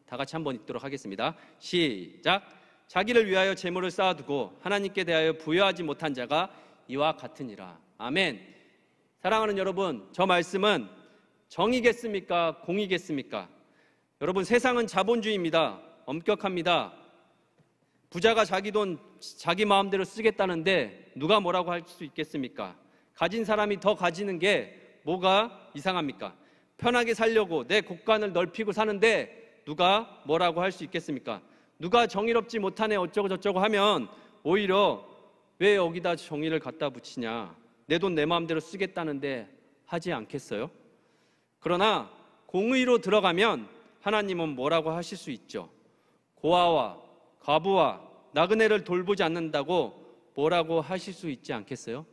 다 같이 한번 읽도록 하겠습니다. 시작. 자기를 위하여 재물을 쌓아두고 하나님께 대하여 부여하지 못한 자가 이와 같으니라. 아멘. 사랑하는 여러분, 저 말씀은 정의겠습니까? 공의겠습니까? 여러분, 세상은 자본주의입니다. 엄격합니다. 부자가 자기 돈 자기 마음대로 쓰겠다는데 누가 뭐라고 할 수 있겠습니까? 가진 사람이 더 가지는 게 뭐가 이상합니까? 편하게 살려고 내 곳간을 넓히고 사는데 누가 뭐라고 할 수 있겠습니까? 누가 정의롭지 못하네 어쩌고 저쩌고 하면 오히려 왜 여기다 정의를 갖다 붙이냐, 내 돈 내 마음대로 쓰겠다는데 하지 않겠어요? 그러나 공의로 들어가면 하나님은 뭐라고 하실 수 있죠. 고아와 과부와 나그네를 돌보지 않는다고 뭐라고 하실 수 있지 않겠어요?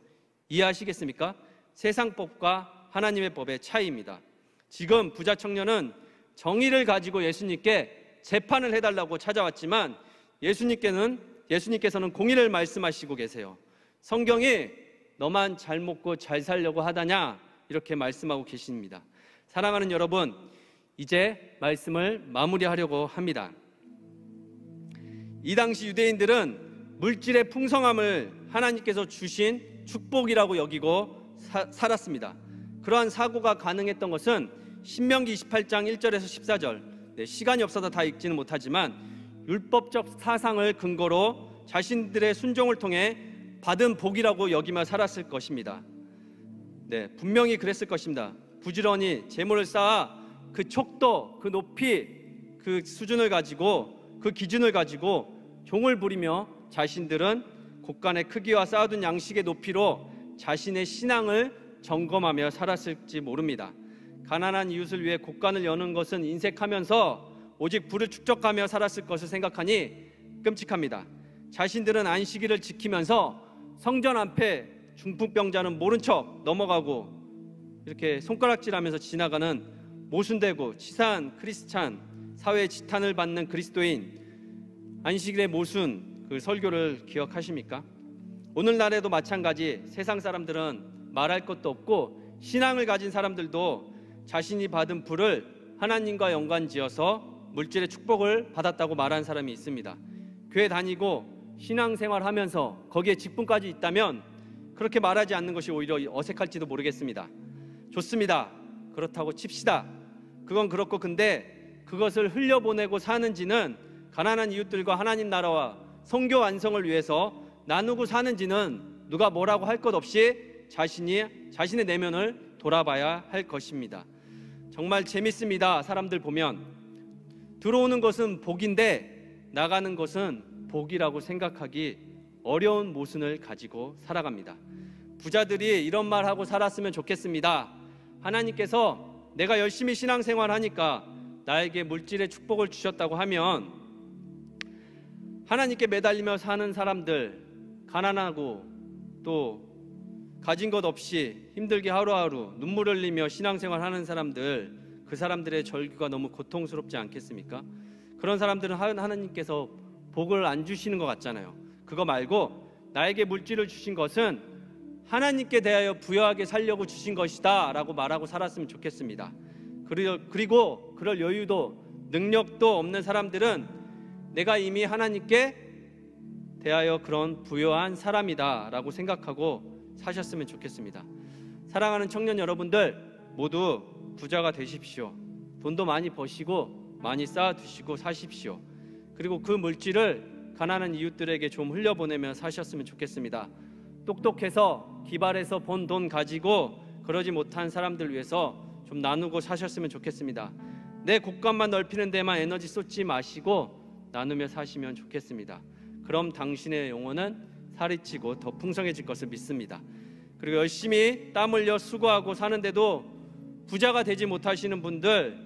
이해하시겠습니까? 세상 법과 하나님의 법의 차이입니다. 지금 부자 청년은 정의를 가지고 예수님께 재판을 해달라고 찾아왔지만 예수님께서는 공의를 말씀하시고 계세요. 성경이 너만 잘 먹고 잘 살려고 하다냐 이렇게 말씀하고 계십니다. 사랑하는 여러분, 이제 말씀을 마무리하려고 합니다. 이 당시 유대인들은 물질의 풍성함을 하나님께서 주신 축복이라고 여기고 살았습니다. 그러한 사고가 가능했던 것은 신명기 28장 1절에서 14절, 시간이 없어서 다 읽지는 못하지만 율법적 사상을 근거로 자신들의 순종을 통해 받은 복이라고 여기며 살았을 것입니다. 분명히 그랬을 것입니다. 부지런히 재물을 쌓아 그 척도, 그 높이, 그 수준을 가지고, 그 기준을 가지고 종을 부리며 자신들은 곳간의 크기와 쌓아둔 양식의 높이로 자신의 신앙을 점검하며 살았을지 모릅니다. 가난한 이웃을 위해 곳간을 여는 것은 인색하면서 오직 부를 축적하며 살았을 것을 생각하니 끔찍합니다. 자신들은 안식일을 지키면서 성전 앞에 중풍병자는 모른 척 넘어가고 이렇게 손가락질하면서 지나가는 모순되고 치사한 크리스찬, 사회의 지탄을 받는 그리스도인, 안식일의 모순, 그 설교를 기억하십니까? 오늘날에도 마찬가지. 세상 사람들은 말할 것도 없고 신앙을 가진 사람들도 자신이 받은 부를 하나님과 연관지어서 물질의 축복을 받았다고 말하는 사람이 있습니다. 교회 다니고 신앙생활하면서 거기에 직분까지 있다면 그렇게 말하지 않는 것이 오히려 어색할지도 모르겠습니다. 좋습니다. 그렇다고 칩시다. 그건 그렇고, 근데 그것을 흘려보내고 사는지는, 가난한 이웃들과 하나님 나라와 선교 완성을 위해서 나누고 사는지는 누가 뭐라고 할 것 없이 자신의 내면을 돌아봐야 할 것입니다. 정말 재밌습니다. 사람들 보면 들어오는 것은 복인데 나가는 것은 복이라고 생각하기 어려운 모순을 가지고 살아갑니다. 부자들이 이런 말 하고 살았으면 좋겠습니다. 하나님께서 내가 열심히 신앙생활하니까 나에게 물질의 축복을 주셨다고 하면 하나님께 매달리며 사는 사람들, 가난하고 또 가진 것 없이 힘들게 하루하루 눈물 흘리며 신앙생활하는 사람들, 그 사람들의 절규가 너무 고통스럽지 않겠습니까? 그런 사람들은 하나님께서 복을 안 주시는 것 같잖아요. 그거 말고 나에게 물질을 주신 것은 하나님께 대하여 부여하게 살려고 주신 것이다 라고 말하고 살았으면 좋겠습니다. 그리고 그럴 여유도 능력도 없는 사람들은 내가 이미 하나님께 대하여 그런 부여한 사람이다 라고 생각하고 사셨으면 좋겠습니다. 사랑하는 청년 여러분들, 모두 부자가 되십시오. 돈도 많이 버시고 많이 쌓아두시고 사십시오. 그리고 그 물질을 가난한 이웃들에게 좀 흘려보내며 사셨으면 좋겠습니다. 똑똑해서 기발해서 번 돈 가지고 그러지 못한 사람들 위해서 좀 나누고 사셨으면 좋겠습니다. 내 곳간만 넓히는 데만 에너지 쏟지 마시고 나누며 사시면 좋겠습니다. 그럼 당신의 영혼은 살이 찌고 더 풍성해질 것을 믿습니다. 그리고 열심히 땀 흘려 수고하고 사는데도 부자가 되지 못하시는 분들,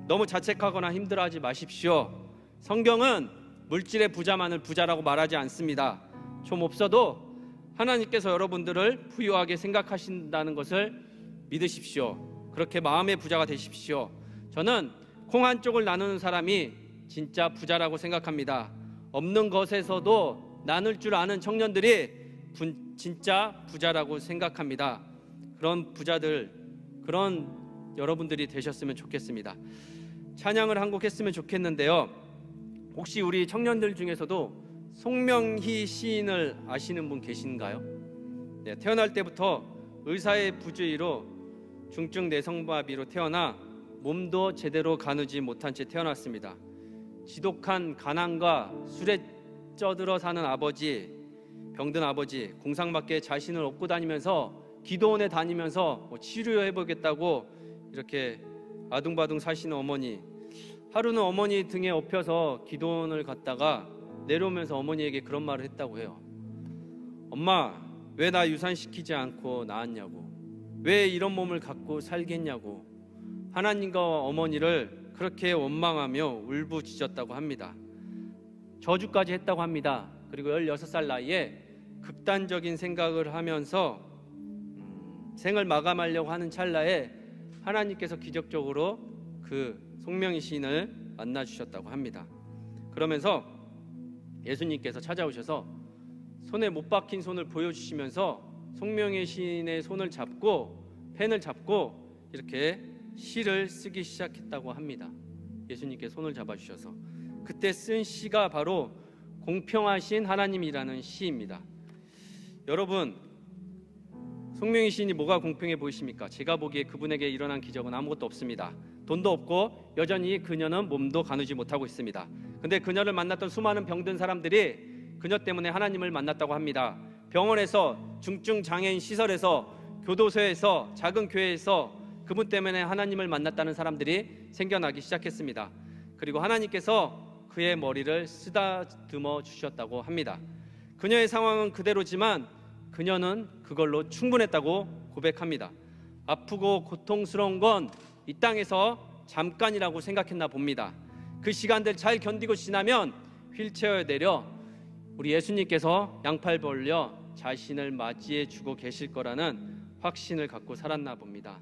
너무 자책하거나 힘들어하지 마십시오. 성경은 물질의 부자만을 부자라고 말하지 않습니다. 좀 없어도 하나님께서 여러분들을 부유하게 생각하신다는 것을 믿으십시오. 그렇게 마음의 부자가 되십시오. 저는 콩 한 쪽을 나누는 사람이 진짜 부자라고 생각합니다. 없는 것에서도 나눌 줄 아는 청년들이 진짜 부자라고 생각합니다. 그런 부자들, 그런 여러분들이 되셨으면 좋겠습니다. 찬양을 한 곡 했으면 좋겠는데요. 혹시 우리 청년들 중에서도 송명희 시인을 아시는 분 계신가요? 태어날 때부터 의사의 부주의로 중증 내성마비로 태어나 몸도 제대로 가누지 못한 채 태어났습니다. 지독한 가난과 술에 쪄들어 사는 아버지, 병든 아버지, 공상밖에 자신을 업고 다니면서 기도원에 다니면서 치료해보겠다고 이렇게 아둥바둥 사시는 어머니, 하루는 어머니 등에 업혀서 기도원을 갔다가 내려오면서 어머니에게 그런 말을 했다고 해요. 엄마, 왜 나 유산시키지 않고 낳았냐고, 왜 이런 몸을 갖고 살겠냐고 하나님과 어머니를 그렇게 원망하며 울부짖었다고 합니다. 저주까지 했다고 합니다. 그리고 16살 나이에 극단적인 생각을 하면서 생을 마감하려고 하는 찰나에 하나님께서 기적적으로 그 송명희 시인을 만나주셨다고 합니다. 그러면서 예수님께서 찾아오셔서 손에 못 박힌 손을 보여주시면서 송명희 시인의 손을 잡고 펜을 잡고 이렇게 시를 쓰기 시작했다고 합니다. 예수님께 손을 잡아주셔서 그때 쓴 시가 바로 공평하신 하나님이라는 시입니다. 여러분, 송명희 시인이 뭐가 공평해 보이십니까? 제가 보기에 그분에게 일어난 기적은 아무것도 없습니다. 돈도 없고 여전히 그녀는 몸도 가누지 못하고 있습니다. 근데 그녀를 만났던 수많은 병든 사람들이 그녀 때문에 하나님을 만났다고 합니다. 병원에서, 중증 장애인 시설에서, 교도소에서, 작은 교회에서 그분 때문에 하나님을 만났다는 사람들이 생겨나기 시작했습니다. 그리고 하나님께서 그의 머리를 쓰다듬어 주셨다고 합니다. 그녀의 상황은 그대로지만 그녀는 그걸로 충분했다고 고백합니다. 아프고 고통스러운 건 이 땅에서 잠깐이라고 생각했나 봅니다. 그 시간들 잘 견디고 지나면 휠체어에 내려 우리 예수님께서 양팔 벌려 자신을 맞이해 주고 계실 거라는 확신을 갖고 살았나 봅니다.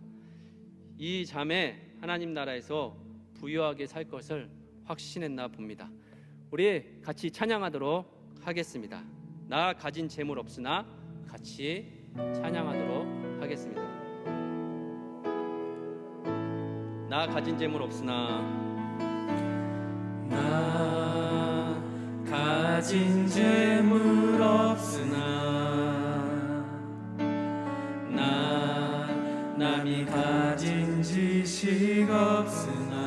이 자매 하나님 나라에서 부유하게 살 것을 확신했나 봅니다. 우리 같이 찬양하도록 하겠습니다. 나 가진 재물 없으나 같이 찬양하도록 하겠습니다. 나 가진 재물 없으나 나 가진 재물 없으나 나 남이 가진 지식 없으나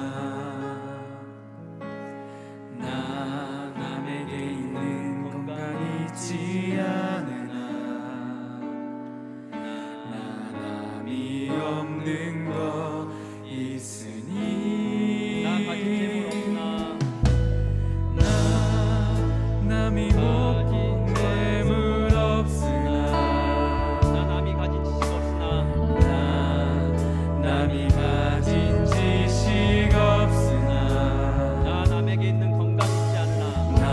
나 남에게 있는 건강 있지 않으나 나 남이 없는 거 있으니 나 가진 재물 없으나 나 남이 못 본 재물 없으나 나 남이 가진 지식 없으나 나 남이 가진 지식 없으나 나 남에게 있는 건강 있지 않으나 나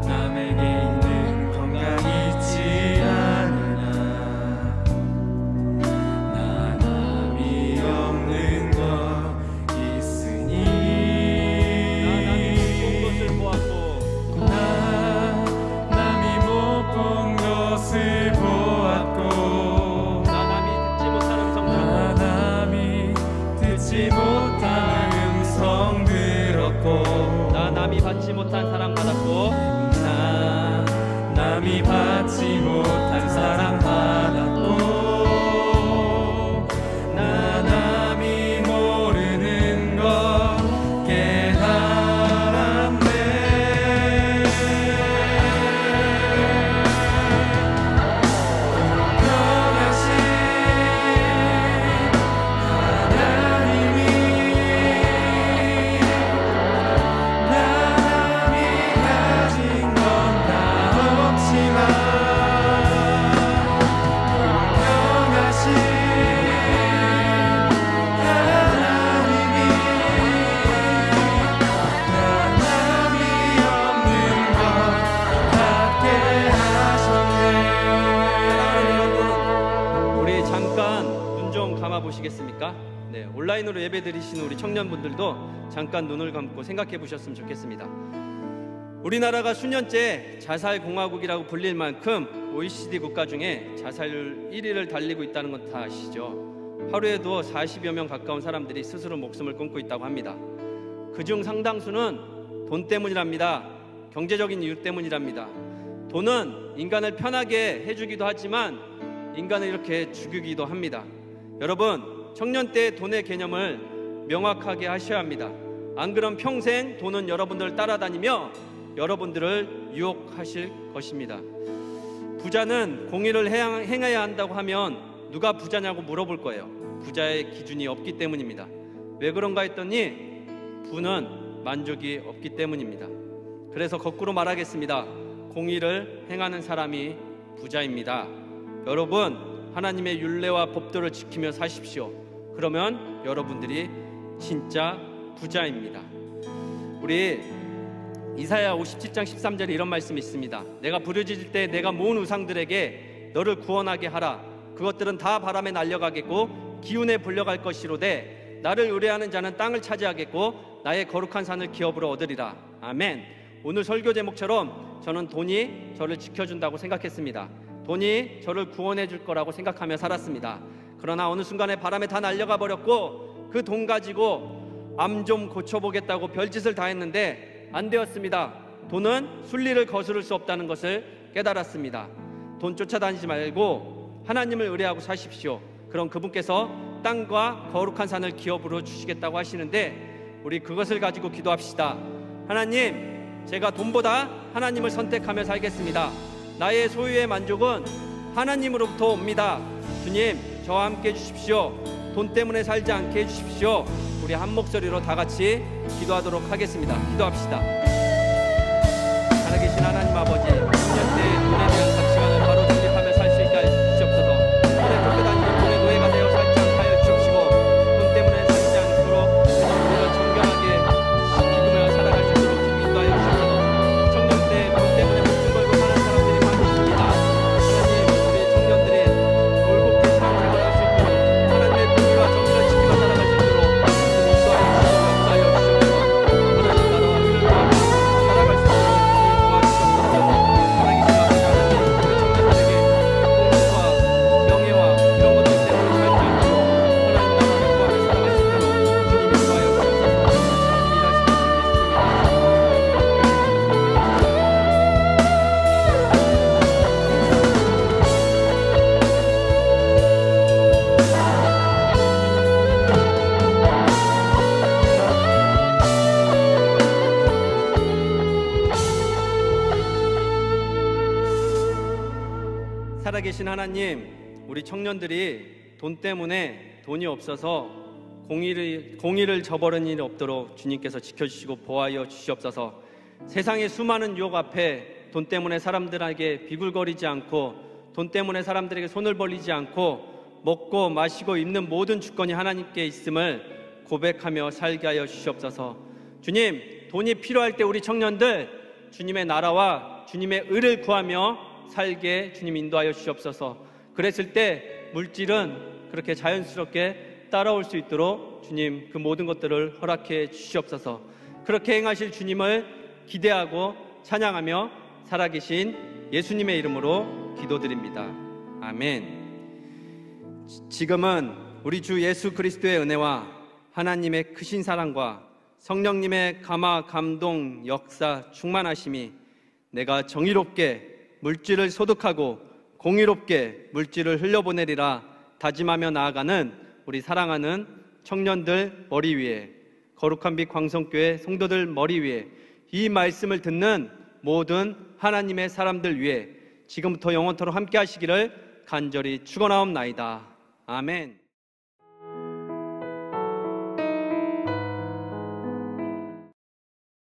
남에게 있는 건강 있지 않으나 나 남이 없는 거 있으니 나 남이 못 본 것을 보았고 나 남이 못 본 것을 보았고 나 남이 듣지 못한 음성 나 들었고 남이 듣지 못하는 음성 들었고 나 남이 받지 못한 사랑 받았고 나 남이 받지 못한 사랑 받았고 나 남이 모르는 거 깨달았네. 공평하신 하나님이 나 남이 가진 건 다 없지만 공평하신 하나님이 나 남이 없는 것 같게 하셨네. 우리 잠깐 눈 좀 감아 보시겠습니까? 네, 온라인으로 예배 드리시는 우리 청년분들도 잠깐 눈을 감고 생각해 보셨으면 좋겠습니다. 우리나라가 수년째 자살공화국이라고 불릴 만큼 OECD 국가 중에 자살률 1위를 달리고 있다는 건 다 아시죠? 하루에도 40여 명 가까운 사람들이 스스로 목숨을 끊고 있다고 합니다. 그중 상당수는 돈 때문이랍니다. 경제적인 이유 때문이랍니다. 돈은 인간을 편하게 해주기도 하지만 인간을 이렇게 죽이기도 합니다. 여러분, 청년 때 돈의 개념을 명확하게 하셔야 합니다. 안 그럼 평생 돈은 여러분들을 따라다니며 여러분들을 유혹하실 것입니다. 부자는 공의를 행해야 한다고 하면 누가 부자냐고 물어볼 거예요. 부자의 기준이 없기 때문입니다. 왜 그런가 했더니 부는 만족이 없기 때문입니다. 그래서 거꾸로 말하겠습니다. 공의를 행하는 사람이 부자입니다. 여러분, 하나님의 율례와 법도를 지키며 사십시오. 그러면 여러분들이 진짜 부자입니다. 우리 이사야 57장 13절에 이런 말씀이 있습니다. 내가 부르짖을 때 내가 모은 우상들에게 너를 구원하게 하라. 그것들은 다 바람에 날려가겠고 기운에 불려갈 것이로되 나를 의뢰하는 자는 땅을 차지하겠고 나의 거룩한 산을 기업으로 얻으리라. 아멘. 오늘 설교 제목처럼 저는 돈이 저를 지켜준다고 생각했습니다. 돈이 저를 구원해 줄 거라고 생각하며 살았습니다. 그러나 어느 순간에 바람에 다 날려가 버렸고 그 돈 가지고 암 좀 고쳐보겠다고 별짓을 다 했는데 안 되었습니다. 돈은 순리를 거스를 수 없다는 것을 깨달았습니다. 돈 쫓아다니지 말고 하나님을 의뢰하고 사십시오. 그럼 그분께서 땅과 거룩한 산을 기업으로 주시겠다고 하시는데 우리 그것을 가지고 기도합시다. 하나님, 제가 돈보다 하나님을 선택하며 살겠습니다. 나의 소유의 만족은 하나님으로부터 옵니다. 주님, 저와 함께 해주십시오. 돈 때문에 살지 않게 해주십시오. 우리 한 목소리로 다 같이 기도하도록 하겠습니다. 기도합시다. 살아계신 하나님 아버지, 10년 때 돈에 대한 가치관을 바로 정립하며 살 수 있게 하시옵소서. 돈에 쫓겨다니는 돈의 노예가 되어 살지 않게 하여 주옵시고, 돈 때문에 살지 않도록 우리를 정결하게 기도하며 살아갈 수 있도록 주님 인도하여 주옵소서. 청년 때 돈 때문에 목숨 걸고 사는 사람들이 많이 있습니다. 하나님, 우리 청년들이 올곧게 신앙생활할 수 있도록 하나님의 공의와 정의를 지키며 살아갈 수 있도록 인도하여 주옵소서. 하나님 나라와 그를 구하며 살아갈 수 있도록 도와주옵소서. 살아계신 아버지 하나님, 우리 청년들에게 공과 명예와 이런 것들 때문에 살지 않도록 하나님 나라를 구하며 살아갈 수 있도록 주님 인도하여 주옵소서. 일하시는 주 살아계신 하나님, 우리 청년들이 돈 때문에 돈이 없어서 공의를 저버리는 일이 없도록 주님께서 지켜주시고 보호하여 주시옵소서. 세상의 수많은 유혹 앞에 돈 때문에 사람들에게 비굴거리지 않고 돈 때문에 사람들에게 손을 벌리지 않고 먹고 마시고 입는 모든 주권이 하나님께 있음을 고백하며 살게 하여 주시옵소서. 주님, 돈이 필요할 때 우리 청년들 주님의 나라와 주님의 의를 구하며 살게 주님 인도하여 주시옵소서. 그랬을 때 물질은 그렇게 자연스럽게 따라올 수 있도록 주님 그 모든 것들을 허락해 주시옵소서. 그렇게 행하실 주님을 기대하고 찬양하며 살아계신 예수님의 이름으로 기도드립니다. 아멘. 지금은 우리 주 예수 그리스도의 은혜와 하나님의 크신 사랑과 성령님의 감화, 감동, 역사, 충만하심이 내가 정의롭게 물질을 소득하고 공의롭게 물질을 흘려보내리라 다짐하며 나아가는 우리 사랑하는 청년들 머리 위에, 거룩한 빛 광성교회 성도들 머리 위에, 이 말씀을 듣는 모든 하나님의 사람들 위에 지금부터 영원토록 함께 하시기를 간절히 축원하옵나이다. 아멘.